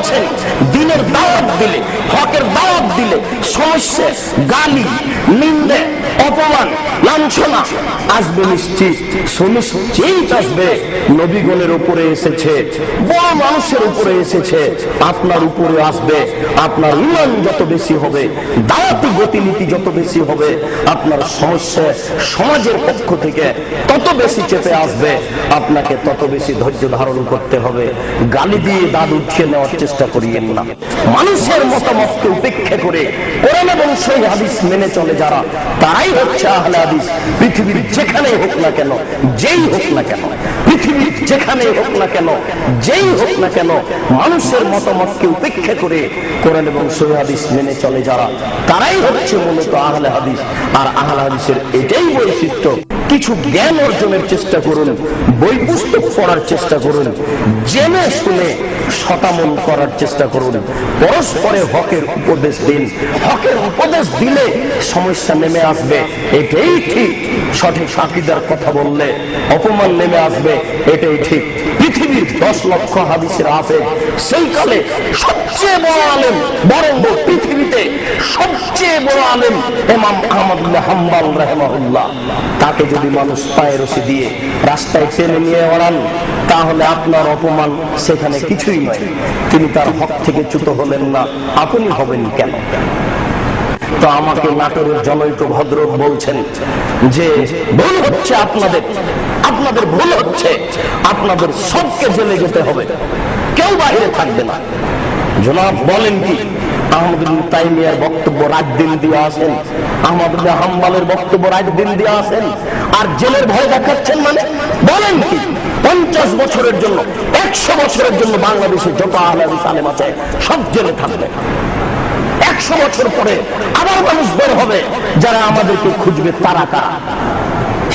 বলছেন দিনের দাওয়াত দিলে, হকের দাওয়াত দিলে সমস্যা, গালি, নিন্দে, অপমান, লাঞ্ছনা আসবে নিশ্চিত, সুনিশ্চিত আসবে। নবীগণের উপরে এসেছে, বড় মানুষের উপরে এসেছে, আপনার উপরে আসবে। আপনার ঈমান যত বেশি হবে, দাওয়াতি গতিনীতি যত বেশি হবে, আপনার সমস্যা সমাজের পক্ষ থেকে তত বেশি চেপে আসবে। আপনাকে তত বেশি ধৈর্য ধারণ করতে হবে। গালি দিয়ে দাঁত উঠিয়ে নেওয়ার চেষ্টা করিয়েন না। মানুষের মতামতকে উপেক্ষা করে কোরআন এবং সহিহ হাদিস মেনে চলে যারা, তারাই হচ্ছে আহলে হাদিস। পৃথিবীর যেখানেই হোক না কেন, যেই হোক না কেন, পৃথিবীর যেখানেই হোক না কেন, যেই হোক না কেন, মানুষের মতামতকে উপেক্ষা করে কোরআন এবং সহিহ হাদিস মেনে চলে যারা, তারাই হচ্ছে মূলত আহলে হাদিস। আর আহলে হাদিসের এটাই বৈশিষ্ট্য। কিছু জ্ঞান অর্জনের চেষ্টা করুন, বই পুস্তক পড়ার চেষ্টা করুন, জেনে শুনে শতামন করার চেষ্টা করুন, পরস্পরে হকের উপদেশ দিন। হকের উপদেশ দিলে সমস্যা নেমে আসবে, এটাই ঠিক। সঠিক আকীদার কথা বললে অপমান নেমে আসবে, এটাই ঠিক। পৃথিবীর 10 লক্ষ হাদিসের হাফেজ, সেই কালে সবচেয়ে বড় আলেম, বরং পৃথিবীতে সবচেয়ে বড় আলেম ইমাম আহমদ ইবনে হাম্বল রাহিমাহুল্লাহ, তাকে যদি মানুষ পায়ে রশি দিয়ে রাস্তায় টেনে নিয়ে ওড়ান, তাহলে আপনার অপমান সেখানে কিছুই নয়। তিনি তার হক থেকে চ্যুত হলেন না, আপনি হবেন কেন? তো আমাকে নাটোরের জনৈক ভদ্রলোক বলছেন যে ভুল হচ্ছে আপনাদের, আপনাদের ভুল হচ্ছে, আপনাদের সবকে জেলে যেতে হবে, কেউ বাইরে থাকবে না। জনাব বলেন কি? আহমদ ইবনে তাইমিয়ার বক্তব্য রাত দিন দিয়ে আসেন, আহমদ ইবনে হাম্বলের বক্তব্য রাত দিন দিয়ে আসেন, আর জেলের ভয় দেখাচ্ছেন মানে? বলেন কি 50 বছরের জন্য, 100 বছরের জন্য বাংলাদেশে যত আহলে হাদিস আলেম আছে সব জেলে থাকবে। 100 বছর পরে আবার মানুষ বের হবে, যারা আমাদেরকে খুঁজবে তারা কারা।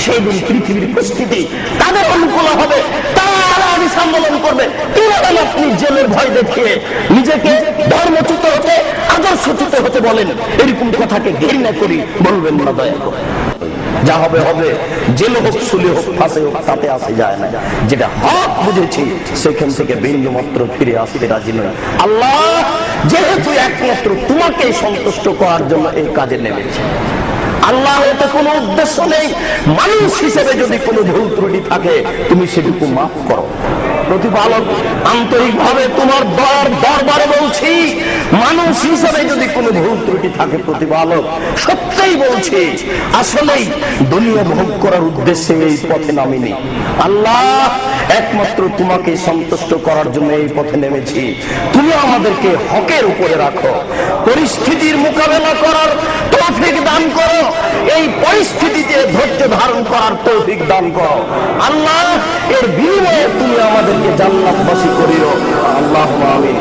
সেই দিন পৃথিবীর পরিস্থিতি তাদের অনুকূল হবে, তারা আহলে হাদিস আন্দোলন করবে। কিভাবে আপনি জেলের ভয় দেখিয়ে নিজেকে ধর্মচ্যুত হতে, আদর্শচ্যুত হতে বলেন? এরকম কথাকে ঘৃণা করি, বলবেন না দয়া করে। যা হবে হবে, জেল হোক, সুলি হোক, ফাঁসি হোক, তাতে আসে যায় না। যেটা হক বুঝেছি সেখান থেকে বিন্দু মাত্র ফিরে আসতে রাজি নয়। আল্লাহ যেহেতু একমাত্র তোমাকে সন্তুষ্ট করার জন্য এই কাজে নেমেছে, আল্লাহ এতে কোনো উদ্দেশ্য নেই। মানুষ হিসেবে যদি কোনো ভুল ত্রুটি থাকে, তুমি সেটুকু মাফ করো। প্রতিপালক, আন্তরিকভাবে তোমার দরবারে বলছি, মানুষ হিসেবে যদি কোনো ভুল ত্রুটি থাকে, প্রতিপালক সত্যিই বলছি, আসলেই দুনিয়া ভোগ করার উদ্দেশ্যে এই পথে নামিনি। আল্লাহ একমাত্র তোমাকে সন্তুষ্ট করার জন্য এই পথে নেমেছি। তুমি আমাদেরকে হকের উপরে রাখো, পরিস্থিতির মোকাবেলা করার তৌফিক দান করো, এই পরিস্থিতিতে ধৈর্য ধারণ করার তৌফিক দান করো। আল্লাহ এর বিনিময়ে তুমি আমাদেরকে জান্নাতবাসী করিও। আল্লাহুম্মা আমিন।